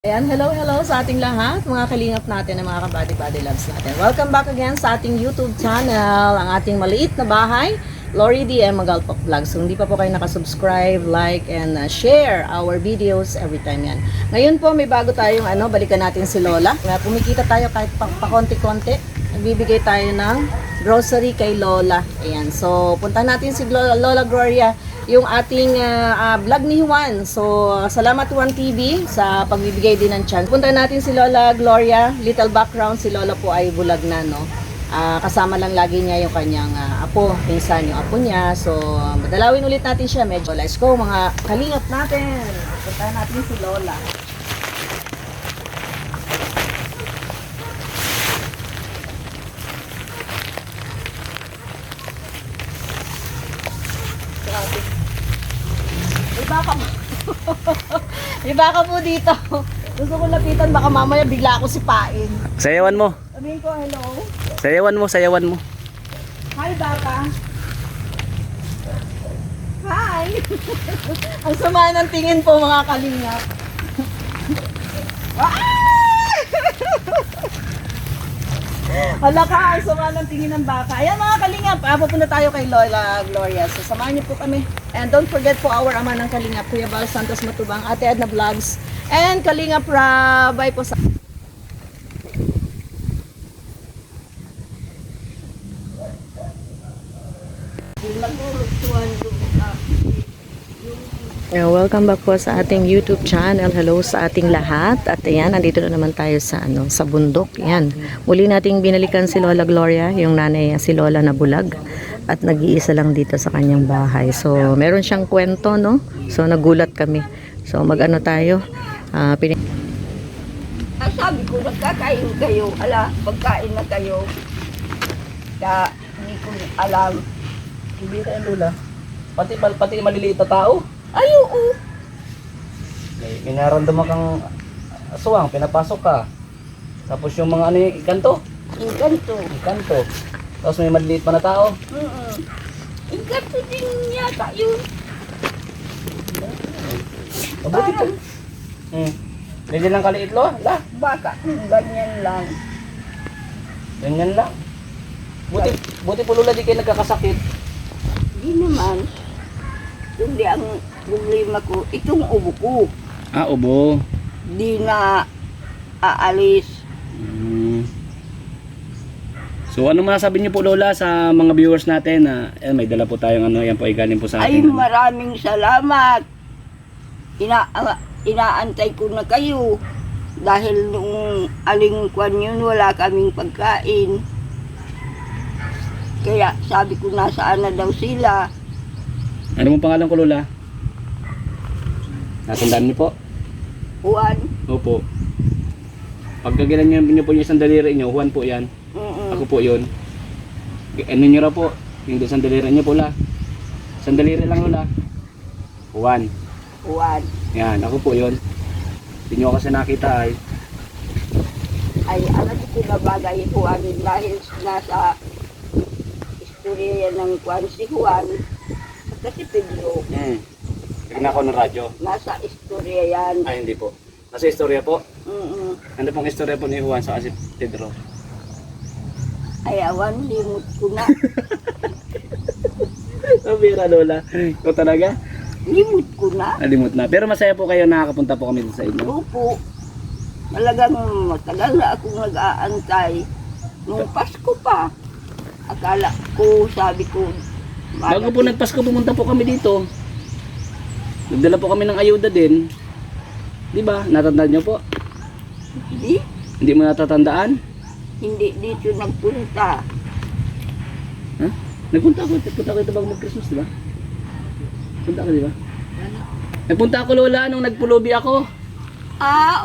Ayan, hello sa ating lahat, mga kalingap natin na mga kabady-body loves natin. Welcome back again sa ating YouTube channel, ang ating maliit na bahay, Lori DM Magalpak Vlog. So, hindi pa po kayo nakasubscribe, like, and share our videos every time yan. Ngayon po, may bago tayong balikan natin si Lola. Pumikita tayo kahit pa-konti-konti. Nagbibigay tayo ng grocery kay Lola. Ayan, so punta natin si Lola Gloria, yung ating vlog ni Juan. So, salamat Juan TV sa pagbibigay din ng chance. Punta natin si Lola Gloria. Little background, si Lola po ay bulag na, no? Kasama lang lagi niya yung kanyang apo, pinsan yung apo niya. So, madalawin ulit natin siya. Medyo, let's go mga kalingap natin. Punta natin si Lola. Baka mo. May baka po dito. Gusto ko lapitan, baka mamaya bigla ako sipain. Sayawan mo. Sabihin ko, hello. Sayawan mo. Hi, baka. Hi. Ang sama ng tingin po, mga kalingap. Hala ka, ang sama ng tingin ng baka. Ayan mga kalingap, pupunta tayo kay Lola Gloria. So samahan niyo po kami. And don't forget po our ama ng kalingap, Kuya Bal Santos Matubang, Ate Edna Vlogs, and Kalingap Rabay po sa... Welcome back po sa ating YouTube channel. Hello sa ating lahat. At ayan, nandito na naman tayo sa sa bundok. Yan. Muli nating binalikan si Lola Gloria, yung nanay si Lola na bulag. At nag-iisa lang dito sa kanyang bahay. So, meron siyang kwento, no? So, nagulat kami. So, mag-ano tayo? Sabi ko, nagkakain kayo. Ala, pagkain na kayo. Kaya, hindi ko alam. Hindi ka Lola. Pati maliliit na tao. Ay, oo. May naramdaman kang aswang, pinapasok ka. Tapos yung mga ikanto. Inkanto. Tapos may maliliit pa na tao. Inkanto din yata yun. Mabuti po. Hindi lang kaliit lo. Baka, ganyan lang. Ganyan lang. Buti po Lola, di kayo nagkakasakit. Di naman. Hindi ang problema ko. Itong ubo ko. Ubo. Di na aalis. So ano masasabi niyo po Lola sa mga viewers natin na may dala po tayong yan po ay galing po sa Ay, atin. maraming salamat. Inaantay ko na kayo. Dahil nung aling kwan yun, wala kaming pagkain. Kaya sabi ko, nasaan na daw sila. Ano mong pangalan ko Lola? Natandaan niyo po? Juan. Opo. Pagkagilan niyo po yung isang daliri niyo, Juan po yan. Ako po yun. Ano niyo raw po? Yung isang daliri niyo po la. Isang daliri lang Lola. Juan. Yan, ako po yun. Hindi niyo kasi nakita ay. Ay, alam ko na bagay Juan dahil nasa istorya ng kwan si Juan. Kasi Pedro. Tignan ako ng radyo. Nasa istorya yan. Ay, hindi po. Nasa istorya po. Mm-mm. Ano pong istorya po ni Juan sa si Pedro? Ay, awan, limot ko na. Sabira Lola. Ikaw talaga? Limot ko na. Nalimot na. Pero masaya po kayo nakakapunta po kami sa inyo. Opo. Talagang matagal na akong nag-aantay. Nung Pasko pa. Akala ko, sabi ko, Bago po nagpasko, pumunta po kami dito. Nagdala po kami ng ayuda din. Di ba? Natatandaan niyo po? Hindi mo natatandaan? Hindi dito nagpunta. Ha? Nagpunta ako ito bago mag-Christmas, di ba? Punta ka, di ba? Nagpunta ako Lola nung nagpulubi ako.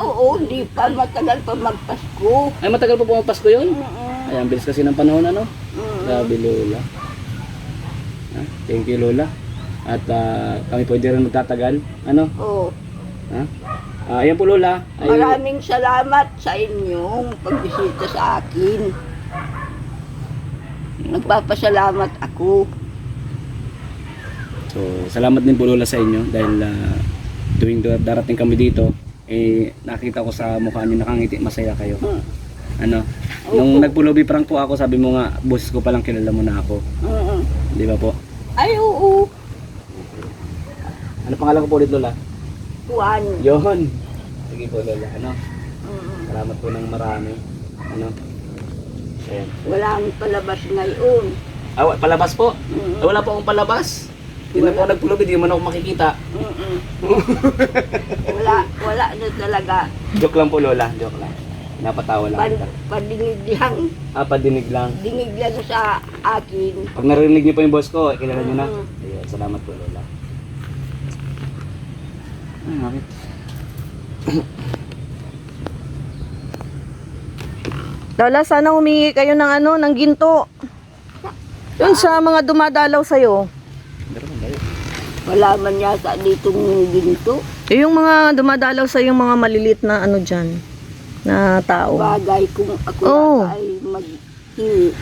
Oo, di pa. Matagal pa magpasko. Ay, matagal pa po magpasko yun? Ay, ang bilis kasi ng panahon, ano? Grabe Lola. Thank you Lola. At kami pwede rin magtatagal. Ano? Oo. Ayan po Lola. Maraming salamat sa inyong pagbisita sa akin. Nagpapasalamat ako. So, salamat din po Lola sa inyo dahil tuwing darating kami dito, nakita ko sa mukha niyo nakangiti, masaya kayo. Mm. Ano? Nung nagpulubi prank po ako, sabi mo nga, boss ko palang kilala mo na ako. Mm. Di ba po? Ay, oo. Ano pangalan ko po ulit, Lola? Juan. Yon. Sige po, Lola. Ano? Mm. Salamat po ng marami. Ano? Ayan. Walang palabas ngayon. Palabas po? Mm. Wala po akong palabas. Hindi na po ako nagpulubi, di man ako makikita. Mm. Wala na talaga. Joke lang po, Lola. Joke lang. Napatawa lang kita. Padinig lang. Padinig lang. Dinig lang sa akin. Pag narinig niyo po yung boss ko, kilala niyo na. Mm. Ayan, salamat po, Lola. Ay, bakit? Lola, sana humingi kayo ng ng ginto. Yun sa mga dumadalaw sa'yo. Wala man yata ditong ginto. Yung mga dumadalaw sa yung mga maliliit na dyan, na tao. Bagay kung ako Oh. ay maghingi.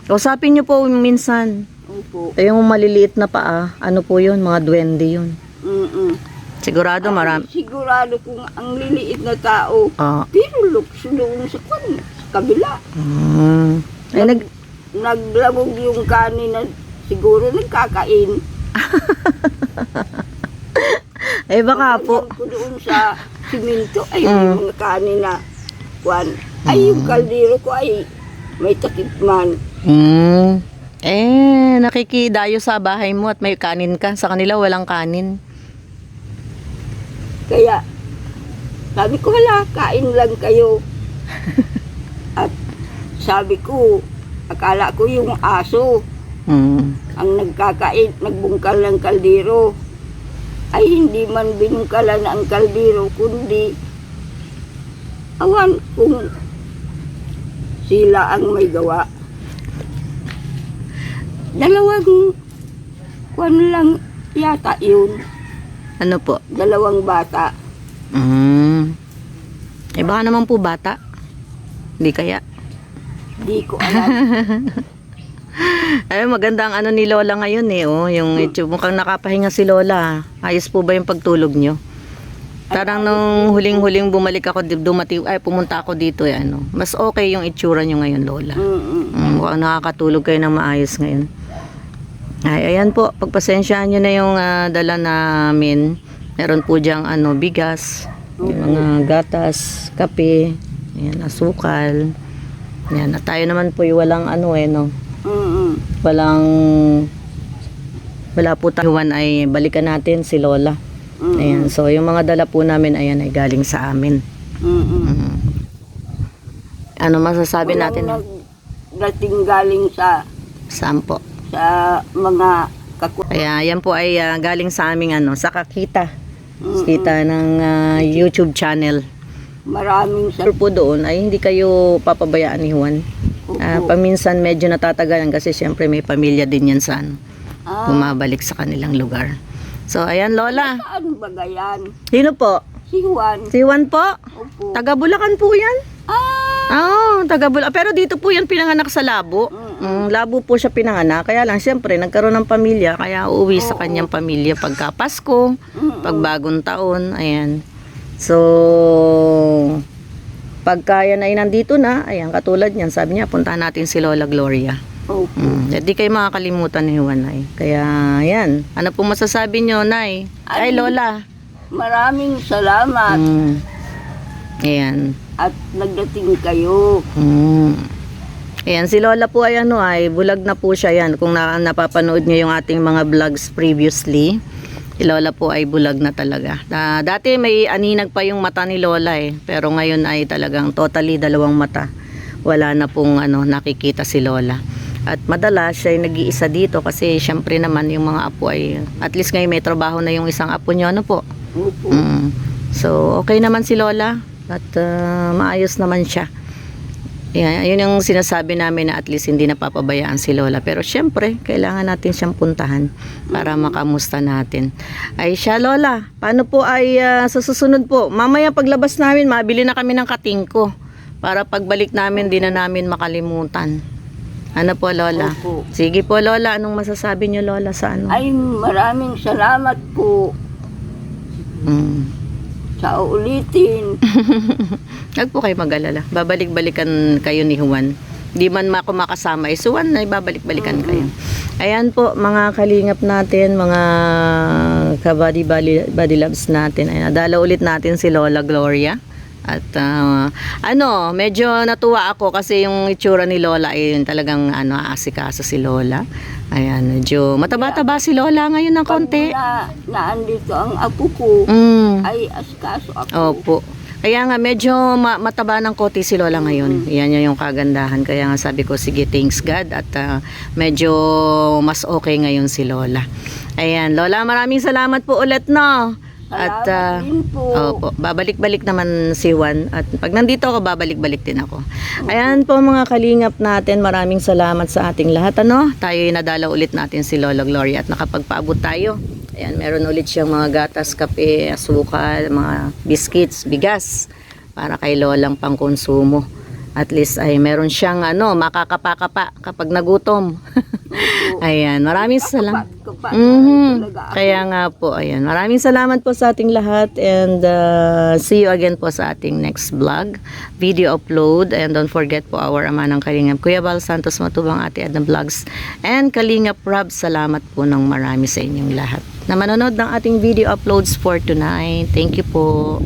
Kausapin niyo po minsan. Opo. Yung maliliit na paa, ano po yun? Mga duwende yun. Sigurado marami. Sigurado kung ang liliit na tao, Ah. pero lukso doon sa kabila. Ay, Naglagog yung kanin na siguro nagkakain. ay baka po. Pagkakyan ko doon sa simento, ay yung mga kanin na kwan. Ay yung kaldero ko ay may takip man. Nakikidayo sa bahay mo at may kanin ka. Sa kanila walang kanin. Kaya sabi ko, hala, kain lang kayo. At sabi ko, akala ko yung aso ang nagkakain, nagbungkal ng kaldero. Ay hindi man binungkalan ang kaldero, kundi awan kung sila ang may gawa. Dalawang kwan lang yata yun. Ano po? Dalawang bata. Eh baka naman po bata. Hindi kaya. Di ko alam. Ay, maganda ang ni Lola ngayon yung YouTube. Mukhang nakapahinga si Lola. Ayos po ba yung pagtulog nyo? Parang nung huling-huling bumalik ako, pumunta ako dito, mas okay yung itsura nyo ngayon, Lola. Mukhang nakakatulog kayo ng maayos ngayon. Ay, ayan po, pagpasensyaan nyo na yung dala namin. Meron po diyang bigas, yung mga gatas, kape, ayan, asukal. Ayan, at tayo naman po yung walang wala po tayuan ay balikan natin si Lola. Ayan, so yung mga dala po namin ayan ay galing sa amin. Ano masasabi natin? Dating galing sa Saan po? sa mga Kaya yan po ay galing sa aming sa Kakita. Kita ng YouTube channel. maraming sa Po doon ay hindi kayo papabayaan ni Juan. Paminsan medyo natatagalan kasi syempre may pamilya din yan sa bumabalik sa kanilang lugar. So ayan, Lola. Saan ba gayan? Sino po? Si Juan. Si Juan po? Opo. Taga Bulacan po yan. Taga Bulacan. Pero dito po yan pinanganak sa Labo. Labo po siya pinanganak. Kaya lang siyempre nagkaroon ng pamilya. Kaya uuwi sa kanyang pamilya pagka Pasko, pag bagong taon. Ayan. So, pagka yan ay nandito na, ayan, katulad niyan, sabi niya, puntahan natin si Lola Gloria. Opo. Hindi kayo makakalimutan ni Juan, Nay. Kaya, ayan. Ano po masasabi niyo, Nay? Ay, Lola. Maraming salamat Ayan. at nagdating kayo. Ayan, si Lola po ay bulag na po siya yan. Kung napapanood niyo yung ating mga vlogs previously, si Lola po ay bulag na talaga. Dati may aninag pa yung mata ni Lola pero ngayon ay talagang totally dalawang mata. Wala na pong nakikita si Lola. At madalas siya ay nag-iisa dito kasi syempre naman yung mga apo ay, at least ngayon may trabaho na yung isang apo niyo, po? Opo. So, okay naman si Lola at maayos naman siya. Yan, yun yung sinasabi namin na at least hindi napapabayaan si Lola. Pero syempre, kailangan natin siyang puntahan para makamusta natin. Ay siya, Lola, paano po ay sa susunod po? Mamaya paglabas namin, mabili na kami ng katingko para pagbalik namin, di na namin makalimutan. Ano po, Lola? Opo. Sige po, Lola. Anong masasabi niyo, Lola, sa Ay, maraming salamat po. sa uulitin. Huwag po kayo mag-alala. Babalik-balikan kayo ni Juan. Di man ako makasama, si Juan ay babalik-balikan kayo. Ayan po, mga kalingap natin, mga body loves natin. Ayan, nadala ulit natin si Lola Gloria. At medyo natuwa ako kasi yung itsura ni Lola ay talagang aasikaso si Lola. Ayan, medyo mataba-taba si Lola ngayon ng konti. Pag naandito ang apo ko, ay asikaso ako. Opo. Kaya nga medyo mataba ng konti si Lola ngayon. Yan yung kagandahan. Kaya nga sabi ko, sige, thanks God. At medyo mas okay ngayon si Lola. Ayan, Lola, maraming salamat po ulit, no? At Salamat din po. opo, babalik-balik naman si Juan. At pag nandito ako, babalik-balik din ako. Ayan po mga kalingap natin. Maraming salamat sa ating lahat. Tayo'y nadala ulit natin si Lola Gloria at nakapagpaabot tayo. Ayan, meron ulit siyang mga gatas, kape, asukal, mga biscuits, bigas para kay Lolang pangkonsumo. At least ay meron siyang makakapa-kapa kapag nagutom. Ayan, maraming salamat. Kaya nga po, ayan. Maraming salamat po sa ating lahat and see you again po sa ating next vlog, video upload, and don't forget po our ama ng Kalingap, Kuya Val Santos Matubang, Ate Edna Vlogs, and Kalingap Rob. Salamat po ng marami sa inyong lahat na manonood ng ating video uploads for tonight. Thank you po.